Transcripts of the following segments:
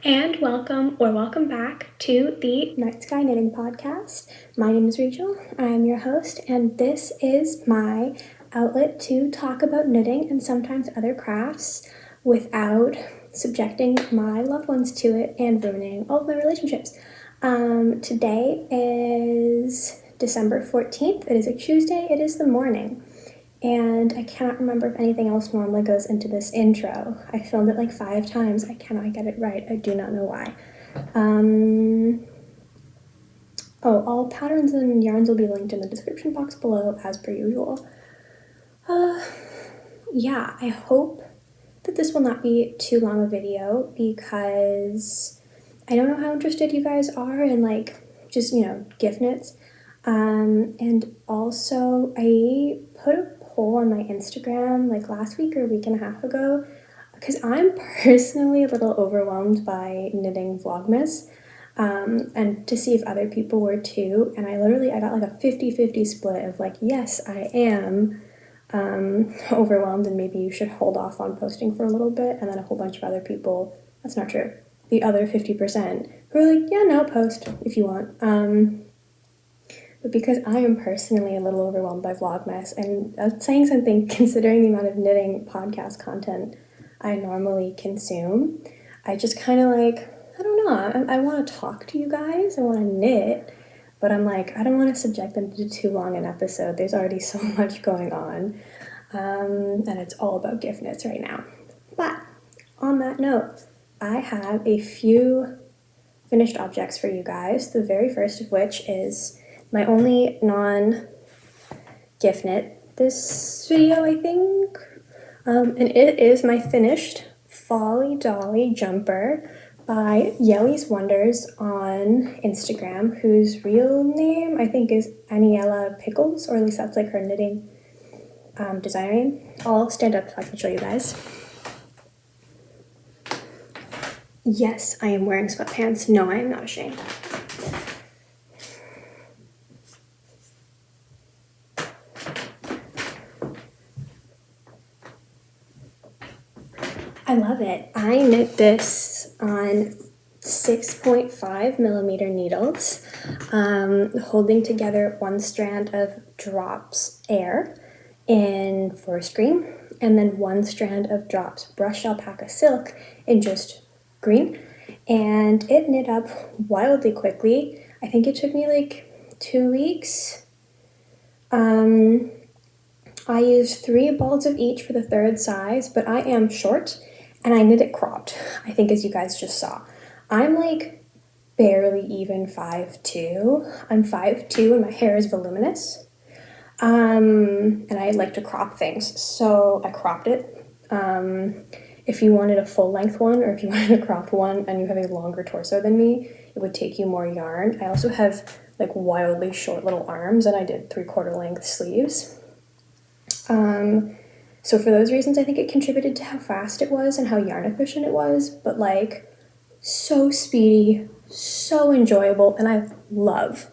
And welcome back to the Night Sky Knitting Podcast. My name is Rachel, I am your host, and this is my outlet to talk about knitting and sometimes other crafts without subjecting my loved ones to it and ruining all of my relationships. Today is December 14th, it is a Tuesday, it is the morning. And I cannot remember if anything else normally goes into this intro. I filmed it like 5 times. I cannot get it right. I do not know why. All patterns and yarns will be linked in the description box below as per usual. Yeah, I hope that this will not be too long a video because I don't know how interested you guys are in just, gift knits. And also I put a poll on my Instagram like last week or a week and a half ago because I'm personally a little overwhelmed by knitting Vlogmas, and to see if other people were too. And I got like a 50-50 split of like, yes, I am overwhelmed and maybe you should hold off on posting for a little bit, and then a whole bunch of other people, that's not true, the other 50% who are like, yeah, no, post if you want. But because I am personally a little overwhelmed by Vlogmas, and that's saying something considering the amount of knitting podcast content I normally consume, I just kind of I don't know, I want to talk to you guys, I want to knit, but I'm like, I don't want to subject them to too long an episode. There's already so much going on, and it's all about gift knits right now. But on that note, I have a few finished objects for you guys, the very first of which is my only non-gift knit this video, I think. And it is my finished Folly Dolly jumper by Yelly's Wonders on Instagram, whose real name I think is Aniela Pickles, or at least that's like her knitting designer name. I'll stand up so I can show you guys. Yes, I am wearing sweatpants. No, I am not ashamed. I love it. I knit this on 6.5 millimeter needles, holding together one strand of Drops Air in forest green, and then one strand of Drops Brushed Alpaca Silk in just green. And it knit up wildly quickly. I think it took me like 2 weeks. I used 3 balls of each for the third size, but I am short and I knit it cropped, I think, as you guys just saw. I'm like barely even 5'2". I'm 5'2" and my hair is voluminous. And I like to crop things, so I cropped it. If you wanted a full length one, or if you wanted a cropped one and you have a longer torso than me, it would take you more yarn. I also have like wildly short little arms, and I did 3/4 length sleeves. So for those reasons, I think it contributed to how fast it was and how yarn efficient it was, but like so speedy, so enjoyable, and I love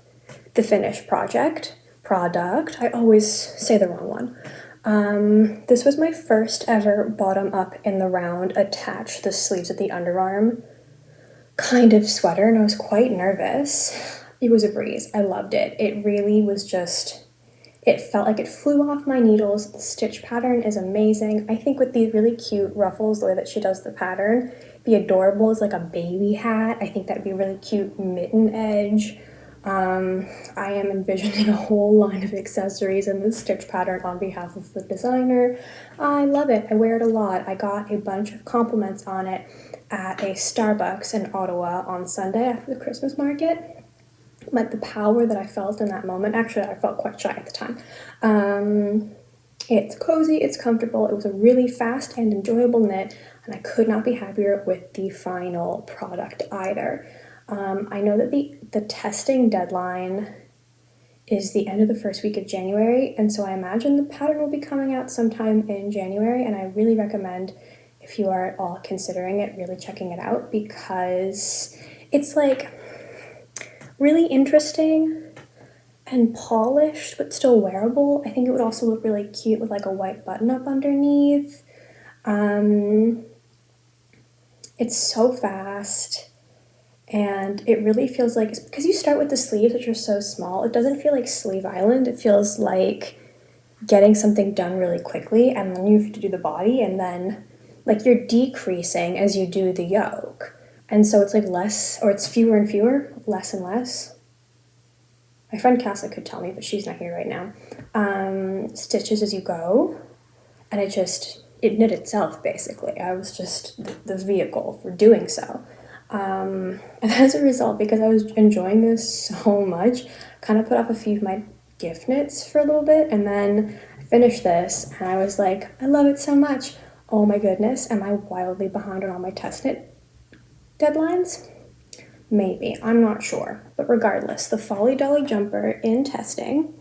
the finished product. I always say the wrong one. This was my first ever bottom up in the round attach the sleeves at the underarm kind of sweater, and I was quite nervous. It was a breeze. I loved it. It really was just, it felt like it flew off my needles. The stitch pattern is amazing. I think with these really cute ruffles, the way that she does the pattern, be adorable as like a baby hat. I think that'd be a really cute mitten edge. I am envisioning a whole line of accessories in this stitch pattern on behalf of the designer. I love it. I wear it a lot. I got a bunch of compliments on it at a Starbucks in Ottawa on Sunday after the Christmas market. Like the power that I felt in that moment. Actually, I felt quite shy at the time. It's cozy, it's comfortable, it was a really fast and enjoyable knit, and I could not be happier with the final product either. I know that the testing deadline is the end of the first week of January, and so I imagine the pattern will be coming out sometime in January, and I really recommend, if you are at all considering it, really checking it out, because it's like really interesting and polished but still wearable. I think it would also look really cute with like a white button up underneath. It's so fast, and it really feels like, because you start with the sleeves, which are so small, it doesn't feel like Sleeve Island. It feels like getting something done really quickly, and then you have to do the body, and then like you're decreasing as you do the yoke. And so it's like less, or it's fewer and fewer, less and less. My friend Casa could tell me, but she's not here right now. Stitches as you go, and it knit itself basically. I was just the vehicle for doing so. And as a result, because I was enjoying this so much, kind of put off a few of my gift knits for a little bit, and then I finished this, and I was like, I love it so much. Oh my goodness, am I wildly behind on all my test knit deadlines? Maybe, I'm not sure. But regardless, the Folly Dolly jumper in testing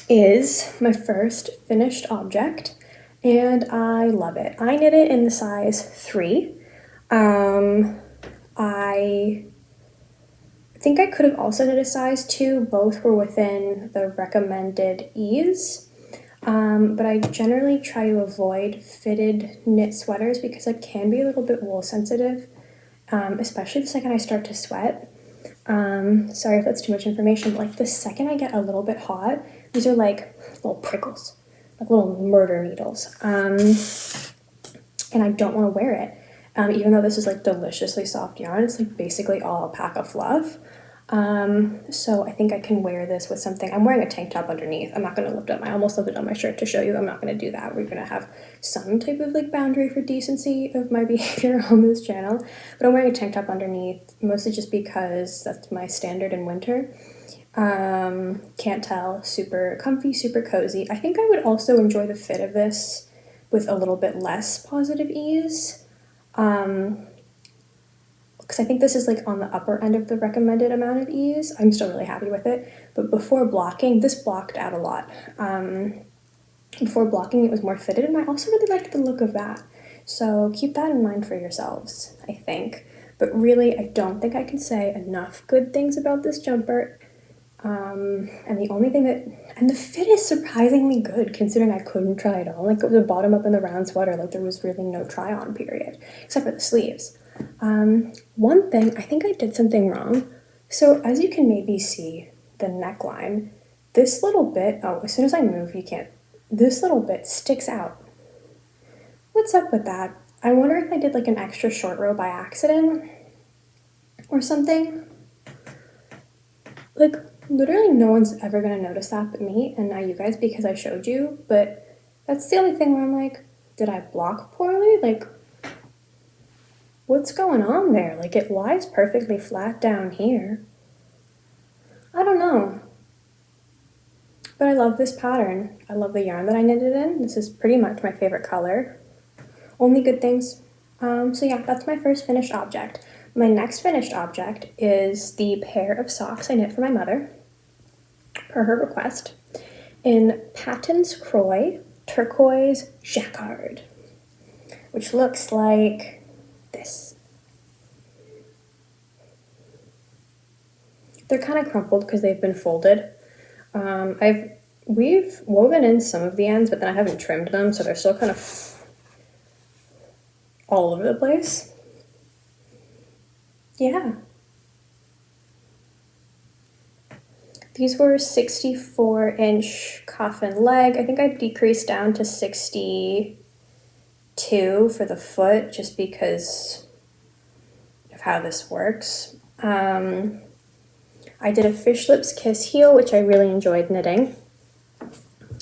is my first finished object, and I love it. I knit it in the size 3. I think I could have also knit a size 2. Both were within the recommended ease. But I generally try to avoid fitted knit sweaters because I can be a little bit wool sensitive, especially the second I start to sweat. Sorry if that's too much information, but like the second I get a little bit hot, these are like little prickles, like little murder needles. And I don't want to wear it. Even though this is like deliciously soft yarn, it's like basically all alpaca fluff. So I think I can wear this with something. I'm wearing a tank top underneath. I'm not going to lift up I almost lifted up my shirt to show you. I'm not going to do that. We're going to have some type of like boundary for decency of my behavior on this channel. But I'm wearing a tank top underneath, mostly just because that's my standard in winter. Can't tell, super comfy, super cozy. I think I would also enjoy the fit of this with a little bit less positive ease. Because I think this is like on the upper end of the recommended amount of ease. I'm still really happy with it. But before blocking, this blocked out a lot. Before blocking, it was more fitted, and I also really liked the look of that. So keep that in mind for yourselves, I think. But really, I don't think I can say enough good things about this jumper. And the only thing and the fit is surprisingly good considering I couldn't try it on. Like it was a bottom up in the round sweater, like there was really no try on period, except for the sleeves. One thing, I think I did something wrong. So as you can maybe see, the neckline, this little bit, oh, as soon as I move, you can't, this little bit sticks out. What's up with that? I wonder if I did like an extra short row by accident or something. Like, literally no one's ever gonna notice that but me, and now you guys because I showed you, but that's the only thing where I'm like, did I block poorly? Like, what's going on there? Like, it lies perfectly flat down here. I don't know. But I love this pattern. I love the yarn that I knitted in. This is pretty much my favorite color. Only good things. So yeah, that's my first finished object. My next finished object is the pair of socks I knit for my mother, per her request, in Patons Kroy Turquoise Jacquard, which looks like this. They're kind of crumpled because they've been folded. We've woven in some of the ends, but then I haven't trimmed them, so they're still kind of all over the place. Yeah. These were 64-inch coffin leg. I think I decreased down to 62 for the foot just because of how this works. I did a fish lips kiss heel, which I really enjoyed knitting.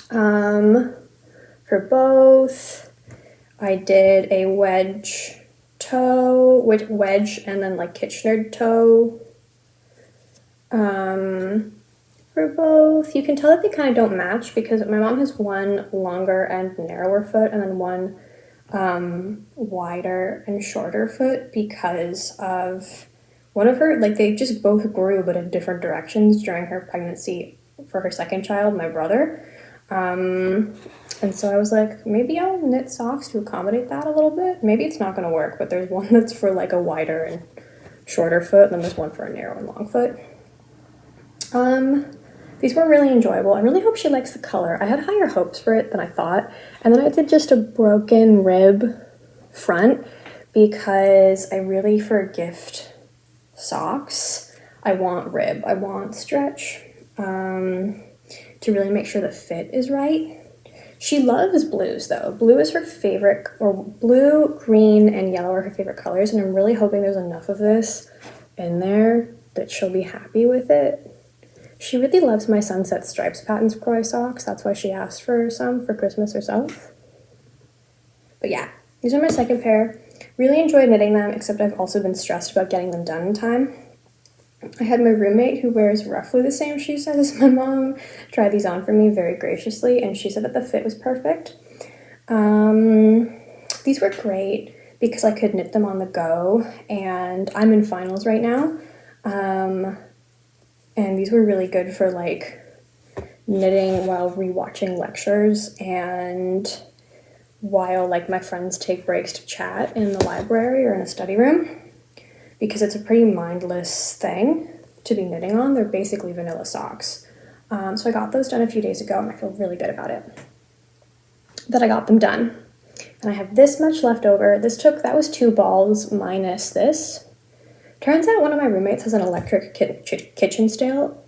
For both, I did a wedge toe, with wedge and then like Kitchener toe. For both, you can tell that they kind of don't match because my mom has one longer and narrower foot and then one wider and shorter foot because of one of her, like they just both grew but in different directions during her pregnancy for her second child, my brother. And so I was like, maybe I'll knit socks to accommodate that a little bit. Maybe it's not going to work, but there's one that's for like a wider and shorter foot, and then there's one for a narrow and long foot. These were really enjoyable. I really hope she likes the color. I had higher hopes for it than I thought. And then I did just a broken rib front because I really, for gift socks, I want rib, I want stretch, to really make sure the fit is right. She loves blues though. Blue is her favorite, or blue, green, and yellow are her favorite colors, and I'm really hoping there's enough of this in there that she'll be happy with it. She really loves my Sunset Stripes Patons Kroy socks. That's why she asked for some for Christmas herself. But yeah, these are my second pair. Really enjoyed knitting them, except I've also been stressed about getting them done in time. I had my roommate who wears roughly the same shoe size as my mom try these on for me very graciously, and she said that the fit was perfect. These were great because I could knit them on the go, and I'm in finals right now. And these were really good for like knitting while rewatching lectures and while like my friends take breaks to chat in the library or in a study room, because it's a pretty mindless thing to be knitting on. They're basically vanilla socks. So I got those done a few days ago, and I feel really good about it, that I got them done. And I have this much left over. That was 2 balls minus this. Turns out one of my roommates has an electric kitchen scale,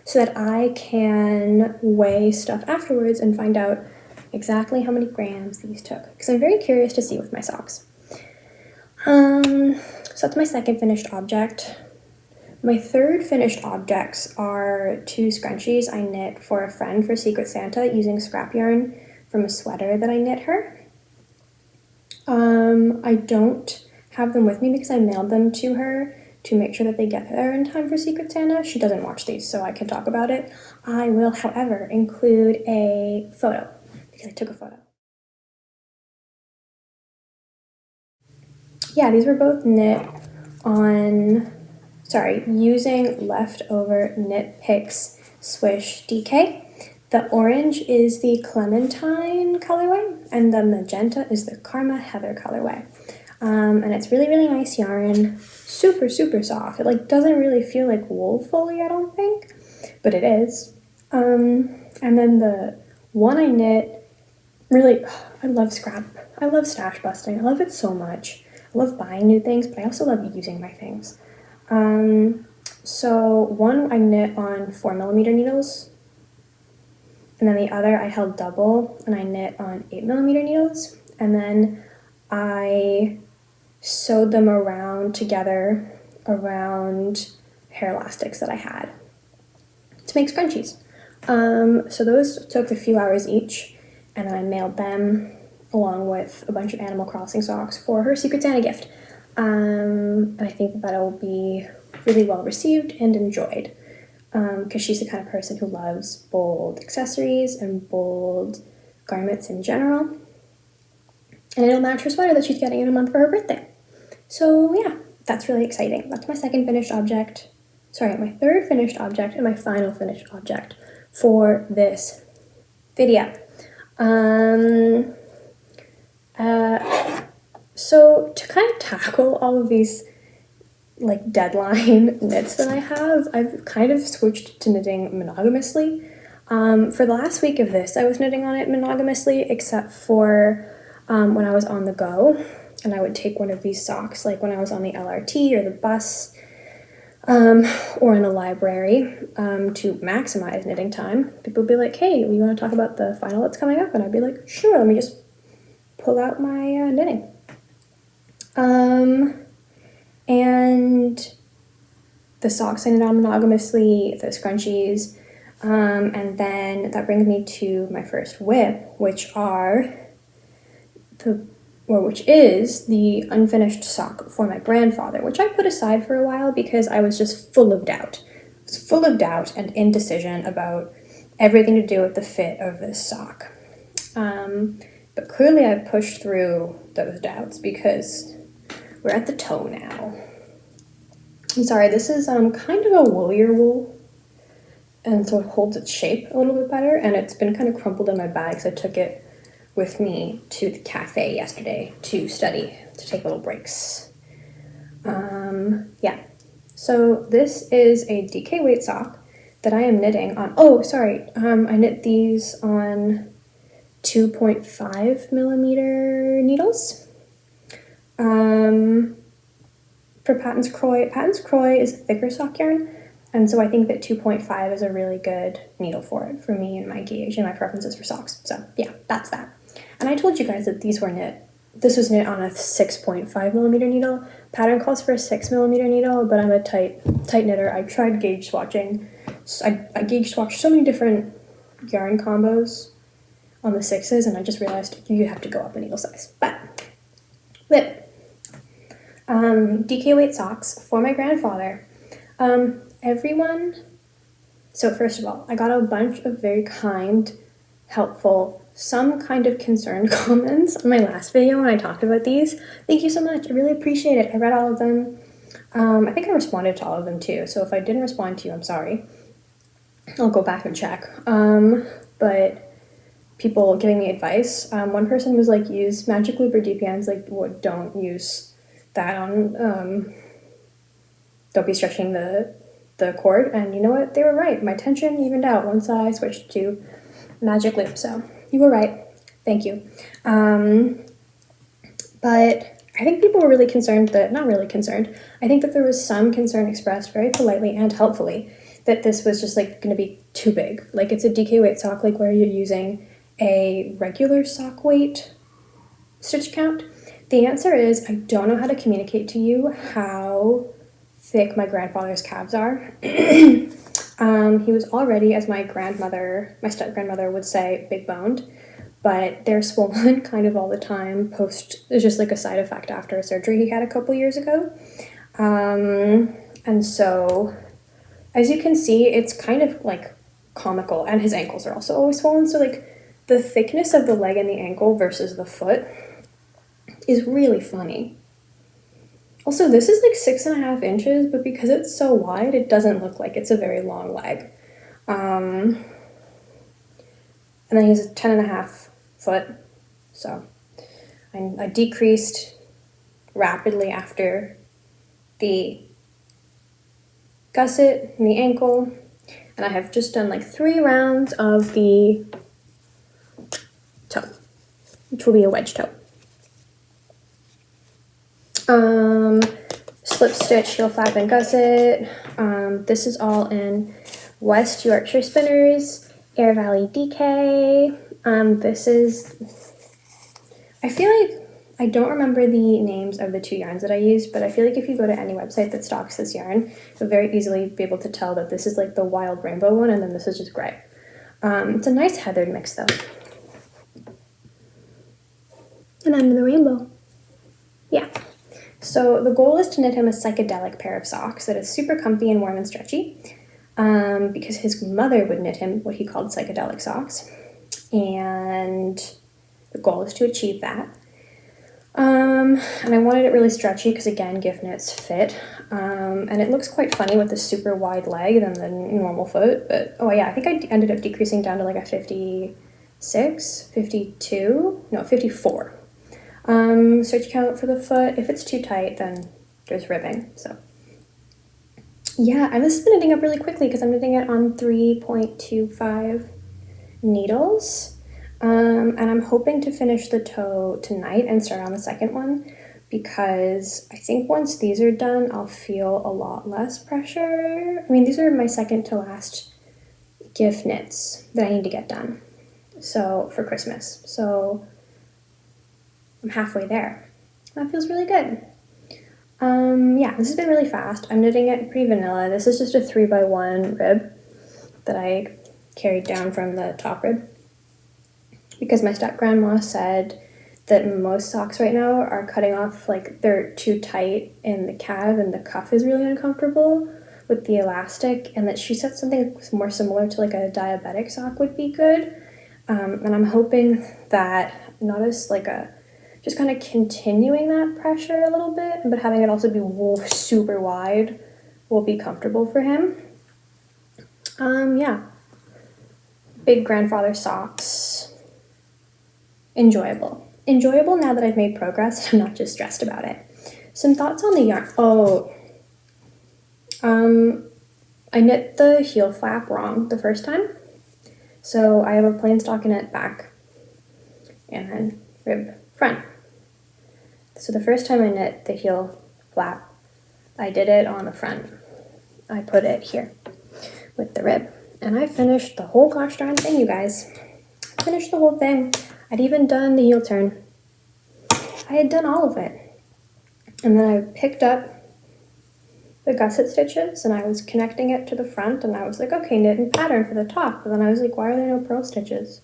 so that I can weigh stuff afterwards and find out exactly how many grams these took, because I'm very curious to see with my socks. So that's my second finished object. My third finished objects are 2 scrunchies I knit for a friend for Secret Santa using scrap yarn from a sweater that I knit her. I don't have them with me because I mailed them to her to make sure that they get there in time for Secret Santa. She doesn't watch these, so I can talk about it. I will, however, include a photo because I took a photo. Yeah, these were both knit using leftover Knit Picks Swish DK. The orange is the Clementine colorway, and the magenta is the Karma Heather colorway. And it's really, really nice yarn. Super, super soft. It like doesn't really feel like wool fully, I don't think, but it is. And then the one I knit, really, I love scrap. I love stash busting. I love it so much. I love buying new things, but I also love using my things. So one I knit on 4mm needles, and then the other I held double and I knit on 8mm needles, and then I sewed them around together around hair elastics that I had to make scrunchies. So those took a few hours each, and I mailed them along with a bunch of Animal Crossing socks for her Secret Santa gift. And I think that will be really well received and enjoyed, because she's the kind of person who loves bold accessories and bold garments in general. And it'll match her sweater that she's getting in a month for her birthday. So yeah, that's really exciting. That's my second finished object. Sorry, my third finished object and my final finished object for this video. So to kind of tackle all of these like deadline knits that I have, I've kind of switched to knitting monogamously. For the last week of this, I was knitting on it monogamously, except for when I was on the go, and I would take one of these socks, like when I was on the LRT or the bus, or in the library, to maximize knitting time. People would be like, hey, you want to talk about the final that's coming up? And I'd be like, sure, let me just pull out my knitting. And the socks I knit on monogamously, the scrunchies, and then that brings me to my first whip, which is the unfinished sock for my grandfather, which I put aside for a while because I was just full of doubt. I was full of doubt and indecision about everything to do with the fit of this sock. But clearly I've pushed through those doubts because we're at the toe now. I'm sorry, this is kind of a woolier wool, and so it holds its shape a little bit better, and it's been kind of crumpled in my bag, so I took it with me to the cafe yesterday to study, to take little breaks. Yeah, so this is a DK weight sock that I am knitting on. Oh, sorry, I knit these on 2.5 millimeter needles. For Patons Kroy is a thicker sock yarn, and so I think that 2.5 is a really good needle for it, for me and my gauge and my preferences for socks. So yeah, that's that. And I told you guys that these were knit. This was knit on a 6.5 millimeter needle. Pattern calls for a 6 millimeter needle, but I'm a tight knitter. I tried gauge swatching. I gauge swatched so many different yarn combos on the 6s, and I just realized you have to go up a needle size. But DK weight socks for my grandfather. So first of all, I got a bunch of very kind, helpful, some kind of concerned comments on my last video when I talked about these. Thank you so much. I really appreciate it. I read all of them. I think I responded to all of them too, so if I didn't respond to you, I'm sorry. I'll go back and check. But people giving me advice. One person was like, use magic loop or DPNs, like don't use that on, don't be stretching the cord, and you know what, they were right. My tension evened out once I switched to magic loop, so you were right. Thank you. But I think people were really concerned not really concerned, I think that there was some concern expressed very politely and helpfully that this was just like going to be too big. Like it's a DK weight sock, like where you're using a regular sock weight stitch count. The answer is I don't know how to communicate to you how thick my grandfather's calves are. He was already, as my step-grandmother would say, big boned, but they're swollen kind of all the time it's just like a side effect after a surgery he had a couple years ago. And so, as you can see, it's kind of like comical, and his ankles are also always swollen, so like the thickness of the leg and the ankle versus the foot is really funny. Also, this is like 6.5 inches, but because it's so wide, it doesn't look like it's a very long leg. And then he's a 10.5 foot, so I decreased rapidly after the gusset and the ankle, and I have just done like 3 rounds of the toe, which will be a wedge toe. Slip stitch, heel flap, and gusset. This is all in West Yorkshire Spinners, Air Valley DK. I feel like I don't remember the names of the 2 yarns that I used, but I feel like if you go to any website that stocks this yarn, you'll very easily be able to tell that this is like the wild rainbow one, and then this is just gray. It's a nice heathered mix though. And I'm the rainbow. Yeah. So the goal is to knit him a psychedelic pair of socks that is super comfy and warm and stretchy, because his mother would knit him what he called psychedelic socks, and the goal is to achieve that. And I wanted it really stretchy because, again, gift knits fit, and it looks quite funny with the super wide leg than the normal foot, but oh yeah, I think I ended up decreasing down to like a 54. Stitch count for the foot. If it's too tight, then there's ribbing. So yeah, I've just been knitting up really quickly because I'm knitting it on 3.25 needles. And I'm hoping to finish the toe tonight and start on the second one, because I think once these are done, I'll feel a lot less pressure. I mean, these are my second to last gift knits that I need to get done, so for Christmas. So I'm halfway there. That feels really good. Yeah, this has been really fast. I'm knitting it pretty vanilla. This is just a 3x1 rib that I carried down from the top rib, because my step-grandma said that most socks right now are cutting off, like they're too tight in the calf and the cuff is really uncomfortable with the elastic, and that she said something more similar to like a diabetic sock would be good. And I'm hoping that not as like just kind of continuing that pressure a little bit, but having it also be super wide will be comfortable for him. Yeah. Big grandfather socks. Enjoyable now that I've made progress and I'm not just stressed about it. Some thoughts on the yarn. I knit the heel flap wrong the first time, so I have a plain stockinette back and then rib front. So the first time I knit the heel flap, I did it on the front. I put it here with the rib, and I finished the whole gosh darn thing, you guys. I finished the whole thing. I'd even done the heel turn. I had done all of it. And then I picked up the gusset stitches and I was connecting it to the front, and I was like, okay, knit and pattern for the top. But then I was like, why are there no purl stitches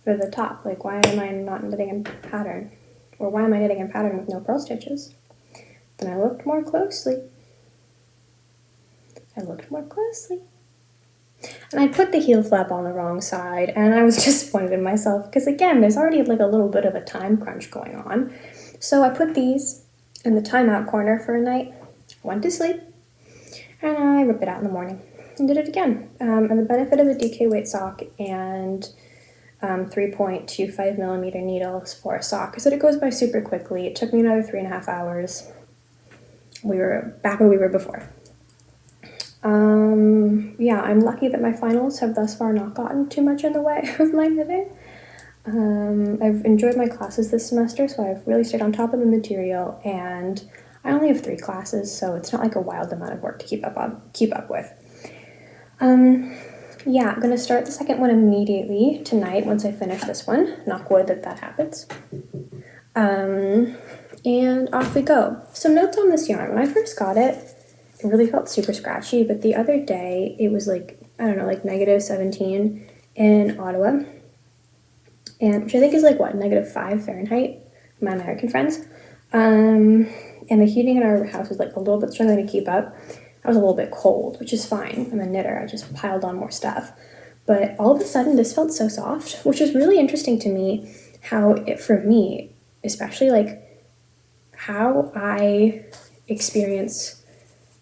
for the top? Like, why am I not knitting in pattern? Or why am I knitting in pattern with no purl stitches? Then I looked more closely. And I put the heel flap on the wrong side, and I was disappointed in myself because, again, there's already like a little bit of a time crunch going on. So I put these in the timeout corner for a night, went to sleep, and I ripped it out in the morning and did it again. And the benefit of a DK weight sock and 3.25 millimeter needles for a sock is that it goes by super quickly. It took me another 3.5 hours. We were back where we were before. Yeah, I'm lucky that my finals have thus far not gotten too much in the way of my knitting. I've enjoyed my classes this semester, so I've really stayed on top of the material, and I only have 3 classes, so it's not like a wild amount of work to keep up with. Yeah, I'm gonna start the second one immediately tonight once I finish this one. Knock wood that happens. And off we go. Some notes on this yarn. When I first got it, it really felt super scratchy, but the other day it was like, I don't know, like -17 in Ottawa, and which I think is like what, -5 Fahrenheit, my American friends. And the heating in our house was like a little bit struggling to keep up. I was a little bit cold, which is fine. I'm a knitter, I just piled on more stuff. But all of a sudden this felt so soft, which is really interesting to me how it, for me, especially like how I experience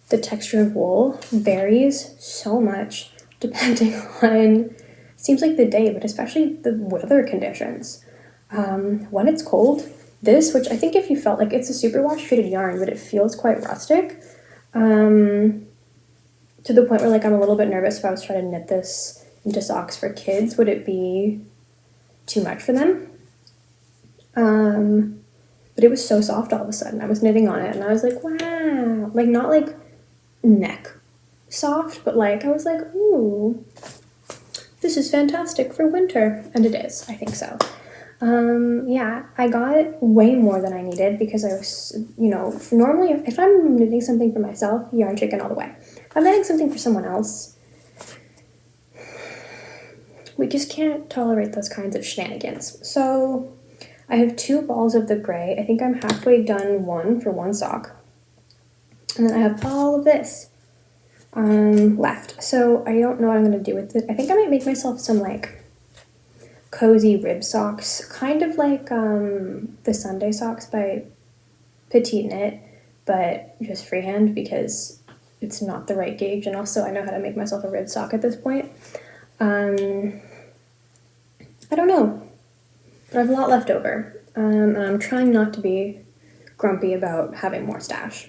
the texture of wool varies so much depending on, seems like the day, but especially the weather conditions. When it's cold, this, which I think if you felt like it's a superwash treated yarn, but it feels quite rustic, to the point where like I'm a little bit nervous if I was trying to knit this into socks for kids, would it be too much for them? But it was so soft all of a sudden. I was knitting on it and I was like, wow, like not like neck soft, but like I was like, ooh, this is fantastic for winter. And it is, I think so. Yeah, I got way more than I needed because I was, you know, normally if I'm knitting something for myself, yarn chicken all the way. If I'm knitting something for someone else, we just can't tolerate those kinds of shenanigans. So I have 2 balls of the gray. I think I'm halfway done one for one sock. And then I have all of this left. So I don't know what I'm going to do with it. I think I might make myself some like cozy rib socks, kind of like the Sunday socks by Petite Knit, but just freehand because it's not the right gauge, and also I know how to make myself a rib sock at this point. I don't know, but I have a lot left over, and I'm trying not to be grumpy about having more stash,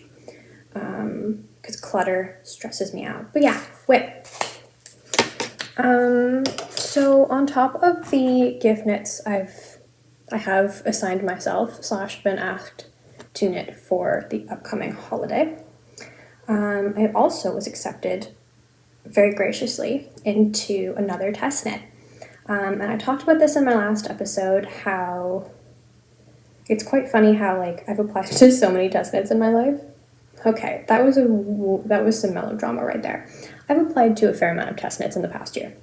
because clutter stresses me out. But yeah, wait. So on top of the gift knits I have assigned myself / been asked to knit for the upcoming holiday, I also was accepted very graciously into another test knit. And I talked about this in my last episode, how it's quite funny how like I've applied to so many test knits in my life. Okay, that was some melodrama right there. I've applied to a fair amount of test knits in the past year,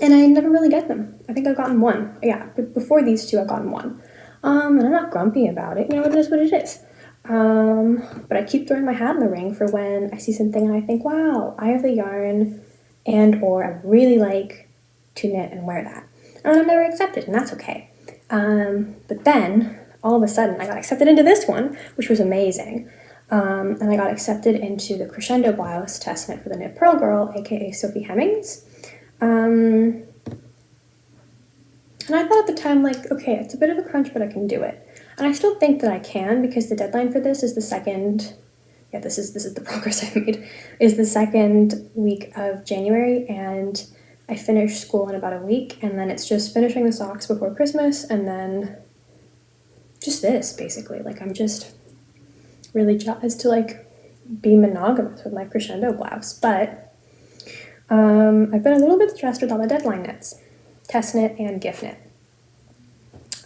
and I never really get them. I think I've gotten one. Yeah, but before these 2, I've gotten one. And I'm not grumpy about it. You know, it is what it is. But I keep throwing my hat in the ring for when I see something and I think, wow, I have the yarn and or I really like to knit and wear that. And I'm never accepted, and that's okay. But then, all of a sudden, I got accepted into this one, which was amazing. And I got accepted into the Crescendo Blouse test knit for the Knit Pearl Girl, aka Sophie Hemmings. And I thought at the time, like, okay, it's a bit of a crunch, but I can do it. And I still think that I can, because the deadline for this is the second, yeah, this is the progress I've made, is the 2nd week of January, and I finish school in about a week, and then it's just finishing the socks before Christmas, and then just this, basically. Like, I'm just really jealous to, like, be monogamous with my Crescendo blouse, but I've been a little bit stressed with all the deadline knits, test knit and gift knit.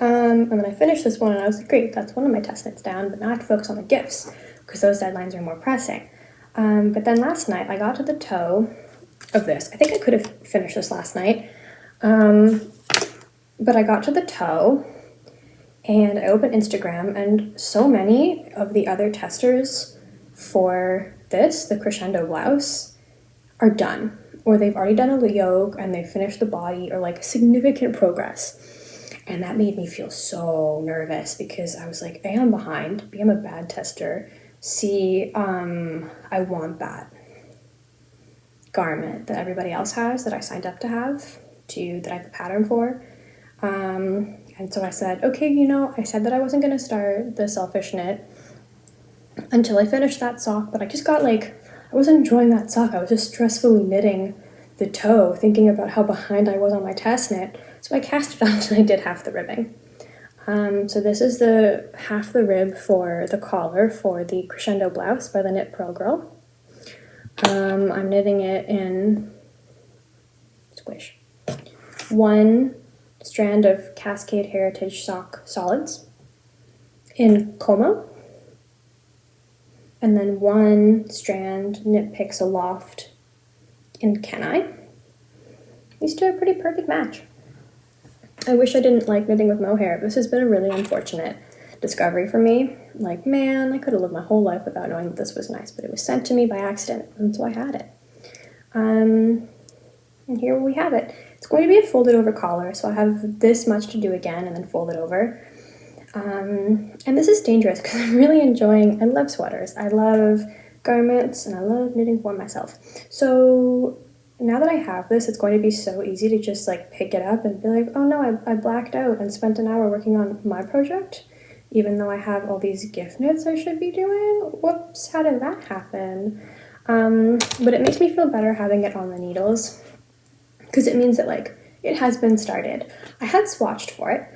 And then I finished this one, and I was like, great, that's one of my test knits down, but now I have to focus on the gifts, because those deadlines are more pressing. But then last night, I got to the toe of this. I think I could have finished this last night, but I got to the toe, and I opened Instagram, and so many of the other testers for this, the Crescendo blouse, are done, or they've already done a yoke, and they've finished the body, or like significant progress. And that made me feel so nervous, because I was like, A, I'm behind, B, I'm a bad tester, C, I want that garment that everybody else has, that I signed up to have, that I have a pattern for. And so I said, okay, you know, I said that I wasn't going to start the selfish knit until I finished that sock, but I just got like, I wasn't enjoying that sock. I was just stressfully knitting the toe, thinking about how behind I was on my test knit. So I cast it out, and I did half the ribbing. So this is the half the rib for the collar for the Crescendo blouse by the Knit Pearl Girl. I'm knitting it in squish. 1 strand of Cascade Heritage Sock Solids in Como. And then 1 strand Knit Picks Aloft in Kenai. These two are a pretty perfect match. I wish I didn't like knitting with mohair. This has been a really unfortunate discovery for me. Like, man, I could have lived my whole life without knowing that this was nice, but it was sent to me by accident, and so I had it. And here we have it. It's going to be a folded over collar, so I have this much to do again and then fold it over. And this is dangerous because I'm really enjoying, I love sweaters, I love garments, and I love knitting for myself. So now that I have this, it's going to be so easy to just like pick it up and be like, oh no, I blacked out and spent an hour working on my project, even though I have all these gift knits I should be doing. Whoops, how did that happen? But it makes me feel better having it on the needles, because it means that like it has been started. I had swatched for it.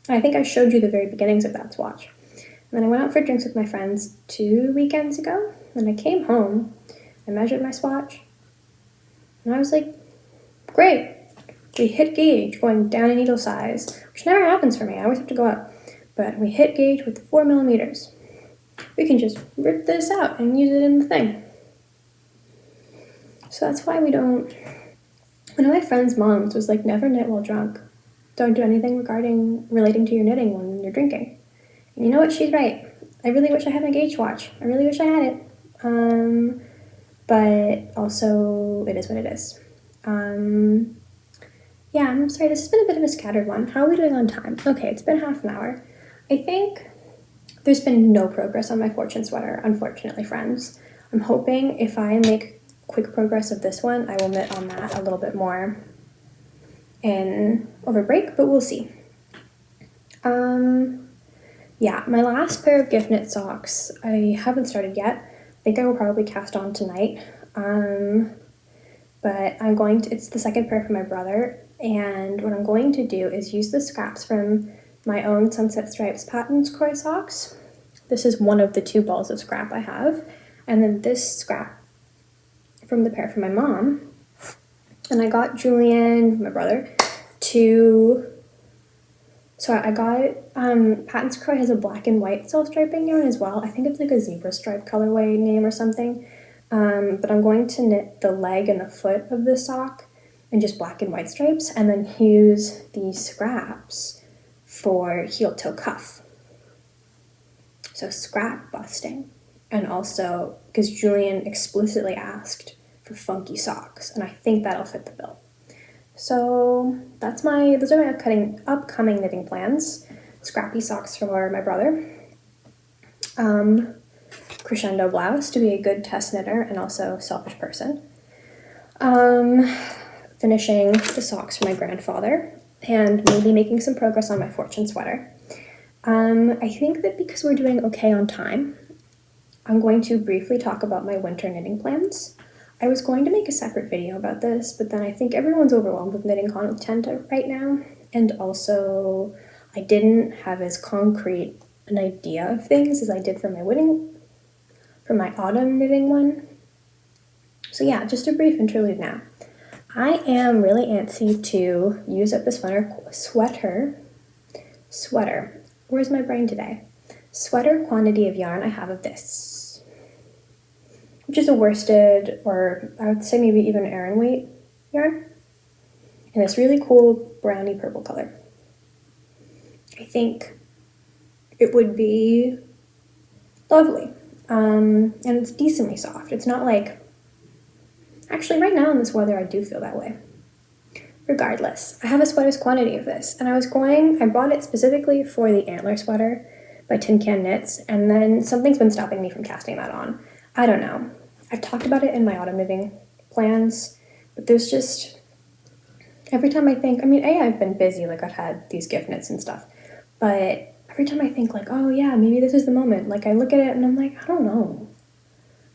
I think I showed you the very beginnings of that swatch. And then I went out for drinks with my friends 2 weekends ago, and I came home, I measured my swatch, and I was like, great, we hit gauge going down a needle size, which never happens for me, I always have to go up, but we hit gauge with 4 millimeters. We can just rip this out and use it in the thing. So that's why we don't, one of my friend's moms was like, never knit while drunk. Don't do anything relating to your knitting when you're drinking. And you know what, she's right. I really wish I had my gauge watch. I really wish I had it. But also, it is what it is. Yeah, I'm sorry, this has been a bit of a scattered one. How are we doing on time? Okay, it's been half an hour. I think there's been no progress on my fortune sweater, unfortunately, friends. I'm hoping if I make quick progress of this one, I will knit on that a little bit more over break, but we'll see. Yeah, my last pair of gift knit socks, I haven't started yet. I think I will probably cast on tonight, but it's the second pair for my brother, and what I'm going to do is use the scraps from my own Sunset Stripes Patons Kroy socks. This is one of the 2 balls of scrap I have, and then this scrap from the pair for my mom, and I got Julian, my brother, so I got, Patons Kroy has a black and white self-striping yarn as well. I think it's like a zebra stripe colorway name or something. But I'm going to knit the leg and the foot of the sock in just black and white stripes, and then use these scraps for heel toe cuff. So scrap busting. And also, because Julian explicitly asked for funky socks, and I think that'll fit the bill. So those are my upcoming knitting plans. Scrappy socks for my brother. Crescendo blouse to be a good test knitter and also selfish person. Finishing the socks for my grandfather, and maybe making some progress on my fortune sweater. I think that because we're doing okay on time, I'm going to briefly talk about my winter knitting plans. I was going to make a separate video about this, but then I think everyone's overwhelmed with knitting content right now, and also I didn't have as concrete an idea of things as I did for my autumn knitting one. So yeah, just a brief interlude now. I am really antsy to use up this sweater. Where's my brain today? Sweater quantity of yarn I have of this, which is a worsted, or I would say maybe even Aran weight yarn, in this really cool browny purple color. I think it would be lovely, and it's decently soft. It's not like, actually right now in this weather I do feel that way. Regardless, I have a sweater's quantity of this, and I bought it specifically for the Antler sweater by Tin Can Knits, and then something's been stopping me from casting that on. I don't know. I've talked about it in my autumn knitting plans, but there's just, every time I think, I mean, I've been busy, like I've had these gift knits and stuff, but every time I think like, oh yeah, maybe this is the moment, like I look at it and I'm like, I don't know.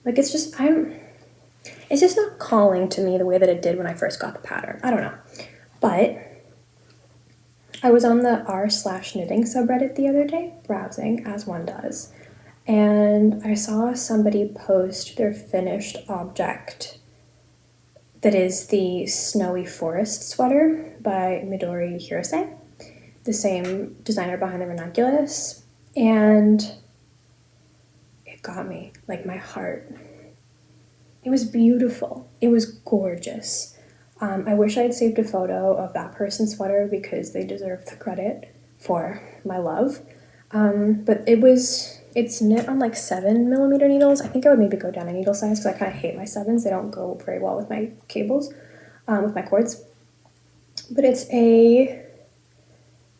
Like it's just not calling to me the way that it did when I first got the pattern. I don't know. But I was on the r/knitting subreddit the other day, browsing, as one does, and I saw somebody post their finished object that is the Snowy Forest sweater by Midori Hirose, the same designer behind the Ranunculus, and it got me, like my heart. It was beautiful. It was gorgeous. I wish I had saved a photo of that person's sweater because they deserve the credit for my love. But it's knit on like 7mm needles. I think I would maybe go down a needle size because I kind of hate my 7s. They don't go very well with my cables, with my cords. But it's a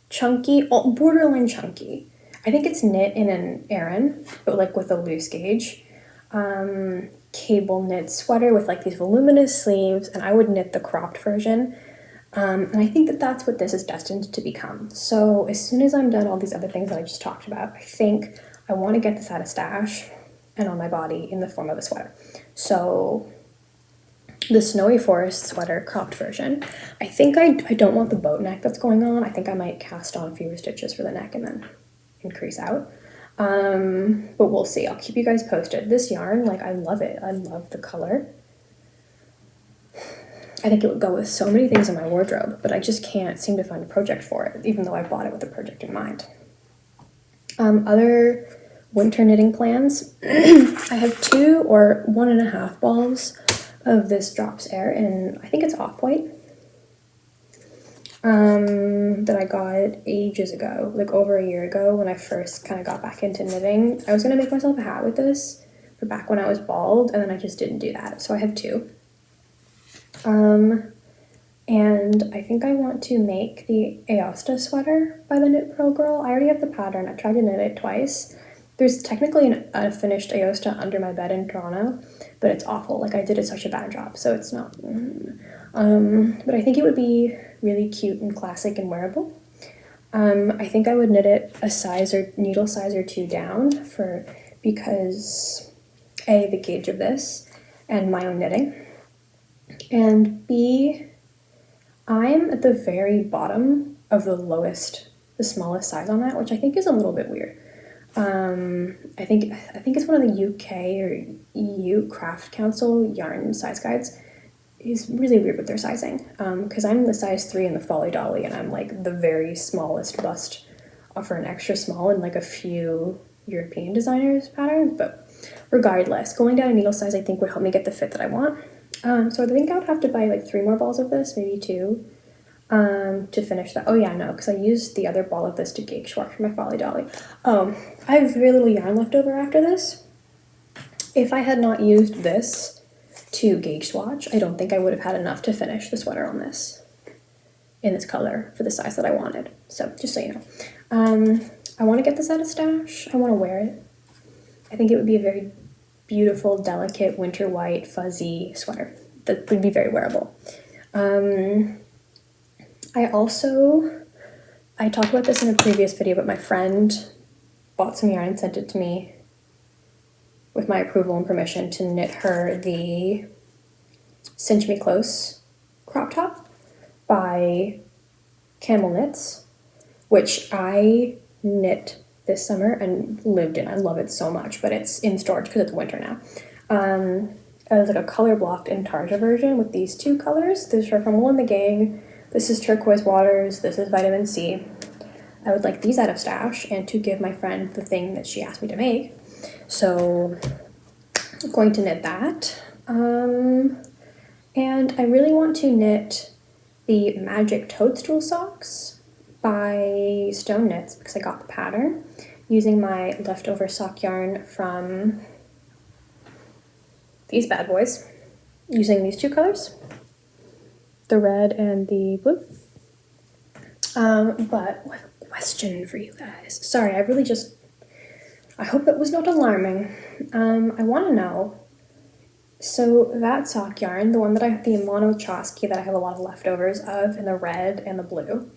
chunky, borderline chunky. I think it's knit in an Aran, but like with a loose gauge. Cable knit sweater with like these voluminous sleeves, and I would knit the cropped version, and I think that that's what this is destined to become. So as soon as I'm done all these other things that I just talked about, I think I want to get this out of stash and on my body in the form of a sweater. So the Snowy Forest sweater cropped version, I think I don't want the boat neck that's going on. I think I might cast on fewer stitches for the neck and then increase out. But we'll see. I'll keep you guys posted. This yarn, like, I love it. I love the color. I think it would go with so many things in my wardrobe, but I just can't seem to find a project for it, even though I bought it with a project in mind. Other winter knitting plans. I have 2 or 1.5 balls of this Drops Air, and I think it's off-white. That I got ages ago, like over a year ago when I first kind of got back into knitting. I was going to make myself a hat with this for back when I was bald, and then I just didn't do that. So I have 2. And I think I want to make the Aosta sweater by the Knit Pro Girl. I already have the pattern. I tried to knit it twice. There's technically a finished Aosta under my bed in Toronto, but it's awful. Like I did such a bad job, so it's not. But I think it would be really cute and classic and wearable. I think I would knit it a size or needle size or 2 down because A, the gauge of this and my own knitting, and B, I'm at the very bottom of the smallest size on that, which I think is a little bit weird. I think it's one of the UK or EU Craft Council yarn size guides. Is really weird with their sizing, because I'm the size 3 in the Folly Dolly, and I'm like the very smallest bust for an extra small in like a few European designers' patterns. But regardless, going down a needle size I think would help me get the fit that I want. So I think I would have to buy like 3 more balls of this, maybe 2, to finish that. Oh yeah, no, because I used the other ball of this to gauge swatch for my Folly Dolly. I have very little yarn left over after this. If I had not used this to gauge swatch, I don't think I would have had enough to finish the sweater on this in this color for the size that I wanted. So just so you know, I want to get this out of stash. I want to wear it. I think it would be a very beautiful, delicate winter white fuzzy sweater that would be very wearable. I talked about this in a previous video, but my friend bought some yarn and sent it to me with my approval and permission to knit her the Cinch Me Close crop top by Camille Knits, which I knit this summer and lived in. I love it so much, but it's in storage because it's winter now. It was like a color blocked Intarsia version with these two colors. These are from Wool and the Gang. This is Turquoise Waters. This is Vitamin C. I would like these out of stash and to give my friend the thing that she asked me to make. So I'm going to knit that. And I really want to knit the Magic Toadstool socks by Stone Knits because I got the pattern using my leftover sock yarn from these bad boys, using these two colors, the red and the blue. But what a question for you guys. Sorry, I hope it was not alarming. I want to know, so that sock yarn, the one that I have, the Mono Chosky that I have a lot of leftovers of in the red and the blue,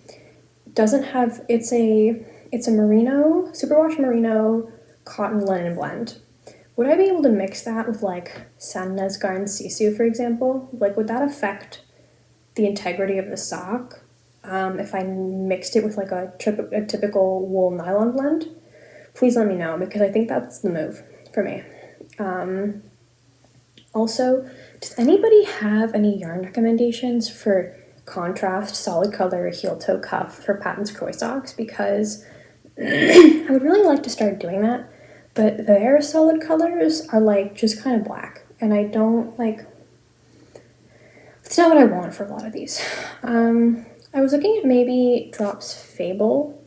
doesn't have, it's a merino, superwash merino cotton linen blend. Would I be able to mix that with like Sannes Garn Sisu, for example? Like, would that affect the integrity of the sock if I mixed it with like a typical wool nylon blend? Please let me know because I think that's the move for me. Also, does anybody have any yarn recommendations for contrast solid color heel toe cuff for Patons Kroy socks? Because I would really like to start doing that, but their solid colors are like just kind of black, and I don't like, it's not what I want for a lot of these. I was looking at maybe Drops Fable.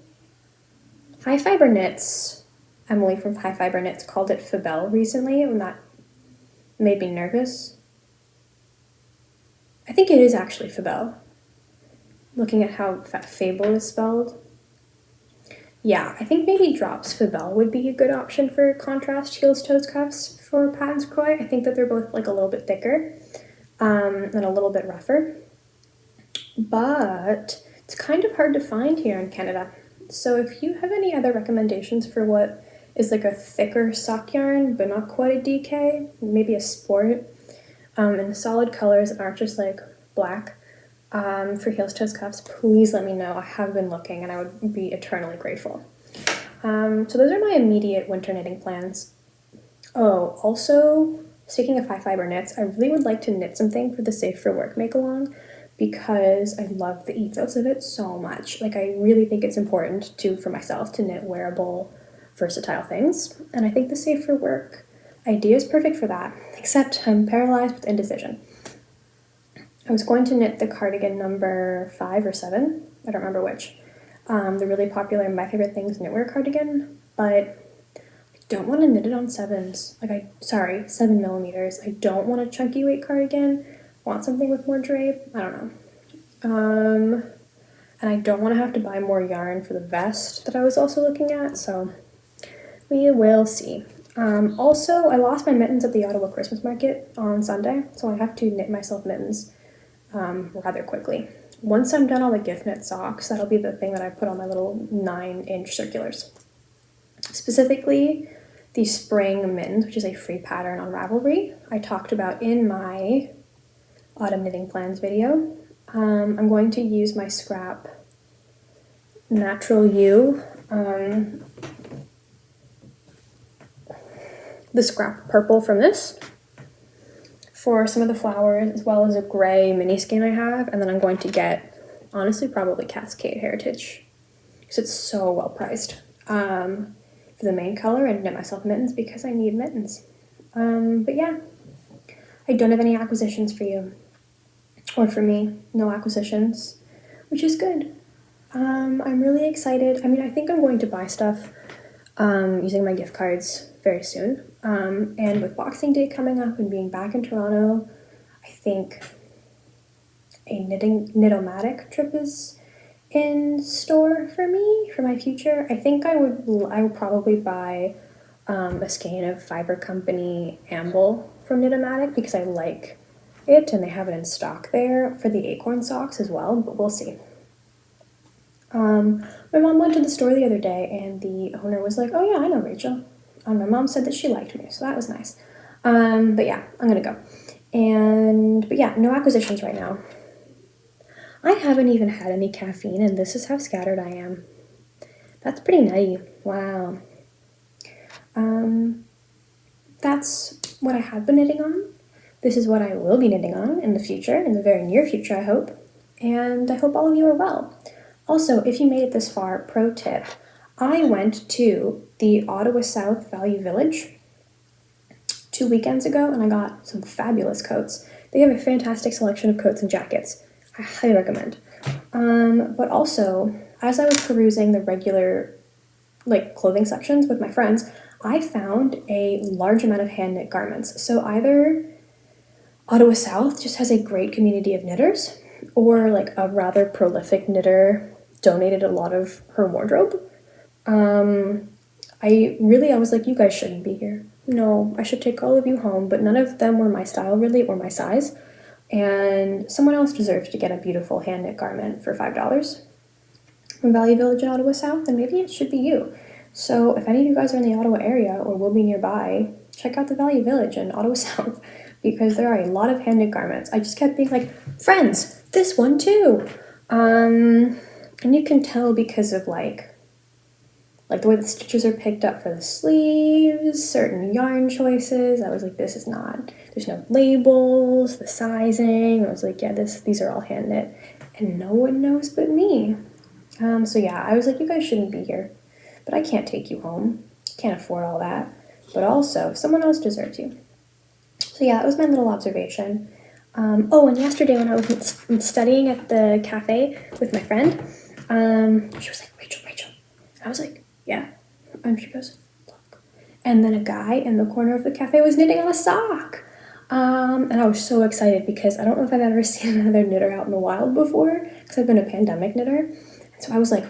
High Fiber Knits, Emily from High Fiber Knits called it Fabelle recently, and that made me nervous. I think it is actually Fabelle, looking at how Fable is spelled. Yeah, I think maybe Drops Fabelle would be a good option for contrast heels, toes, cuffs for Patons Kroy. I think that they're both like a little bit thicker and a little bit rougher. But it's kind of hard to find here in Canada. So if you have any other recommendations for what is like a thicker sock yarn, but not quite a DK, maybe a sport, and solid colors that aren't just like black, for heels, toes, cuffs, please let me know. I have been looking and I would be eternally grateful. So those are my immediate winter knitting plans. Oh, also, speaking of High Fiber Knits, I really would like to knit something for the Safe for Work make-along because I love the ethos of it so much. Like, I really think it's important for myself to knit wearable, versatile things. And I think the Safe for Work idea is perfect for that, except I'm paralyzed with indecision. I was going to knit the cardigan number 5 or 7, I don't remember which, the really popular My Favorite Things knitwear cardigan, but I don't want to knit it on 7s, 7 millimeters. I don't want a chunky weight cardigan, I want something with more drape, I don't know. And I don't want to have to buy more yarn for the vest that I was also looking at, so we will see. Also, I lost my mittens at the Ottawa Christmas market on Sunday, so I have to knit myself mittens rather quickly. Once I'm done all the gift knit socks, that'll be the thing that I put on my little 9-inch circulars. Specifically, the spring mittens, which is a free pattern on Ravelry, I talked about in my autumn knitting plans video. I'm going to use my scrap Natural You, the scrap purple from this, for some of the flowers, as well as a gray mini skein I have, and then I'm going to get, honestly, probably Cascade Heritage, because it's so well priced, for the main color, and knit myself mittens because I need mittens. But yeah, I don't have any acquisitions for you, or for me, no acquisitions, which is good. I'm really excited. I mean, I think I'm going to buy stuff using my gift cards very soon. And with Boxing Day coming up and being back in Toronto, I think a knit-o-matic trip is in store for me, for my future. I think I would probably buy a skein of Fiber Company Amble from Knit-O-Matic because I like it and they have it in stock there for the acorn socks as well, but we'll see. My mom went to the store the other day and the owner was like, "Oh yeah, I know Rachel." My mom said that she liked me, so that was nice. But yeah, I'm gonna go. But yeah, no acquisitions right now. I haven't even had any caffeine, and this is how scattered I am. That's pretty nutty. Wow. That's what I have been knitting on. This is what I will be knitting on in the future, in the very near future, I hope. And I hope all of you are well. Also, if you made it this far, pro tip, I went to the Ottawa South Value Village 2 weekends ago, and I got some fabulous coats. They have a fantastic selection of coats and jackets. I highly recommend. But also, as I was perusing the regular clothing sections with my friends, I found a large amount of hand knit garments. So either Ottawa South just has a great community of knitters, or like a rather prolific knitter donated a lot of her wardrobe. I was like, you guys shouldn't be here. No, I should take all of you home, but none of them were my style really or my size. And someone else deserves to get a beautiful hand knit garment for $5 from Value Village in Ottawa South, and maybe it should be you. So if any of you guys are in the Ottawa area or will be nearby, check out the Value Village in Ottawa South, because there are a lot of hand knit garments. I just kept being like, friends, this one too. And you can tell because of like the way the stitches are picked up for the sleeves, certain yarn choices. I was like, this is not, there's no labels, the sizing. I was like, yeah, these are all hand knit, and no one knows but me. So yeah, I was like, you guys shouldn't be here, but I can't take you home. Can't afford all that. But also, someone else deserves you. So yeah, that was my little observation. Oh, and yesterday when I was studying at the cafe with my friend, she was like, Rachel. I was like, yeah. And she goes, look. And then a guy in the corner of the cafe was knitting on a sock. And I was so excited because I don't know if I've ever seen another knitter out in the wild before, because I've been a pandemic knitter. And so I was like,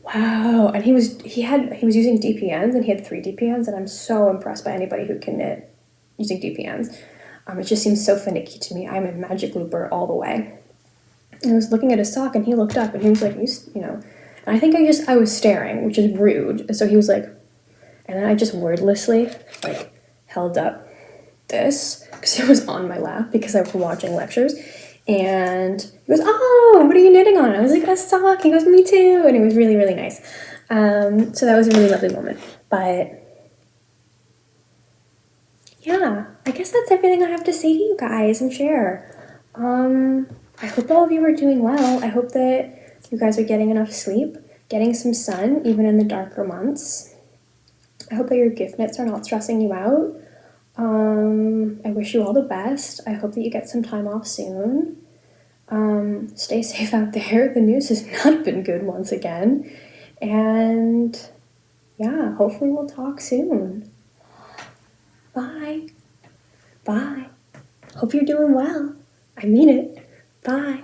wow. And he was using DPNs, and he had 3 DPNs, and I'm so impressed by anybody who can knit using DPNs. It just seems so finicky to me. I'm a magic looper all the way. And I was looking at his sock, and he looked up, and he was like, you know, and I think I was staring, which is rude. So he was like, and then I just wordlessly held up this, because it was on my lap because I was watching lectures. And he goes, oh, what are you knitting on? I was like, a sock. He goes, me too. And it was really, really nice. So that was a really lovely moment. But yeah, I guess that's everything I have to say to you guys and share. I hope all of you are doing well. I hope that you guys are getting enough sleep, getting some sun, even in the darker months. I hope that your gift knits are not stressing you out. I wish you all the best. I hope that you get some time off soon. Stay safe out there. The news has not been good once again. And yeah, hopefully we'll talk soon. Bye. Bye. Hope you're doing well. I mean it. Bye.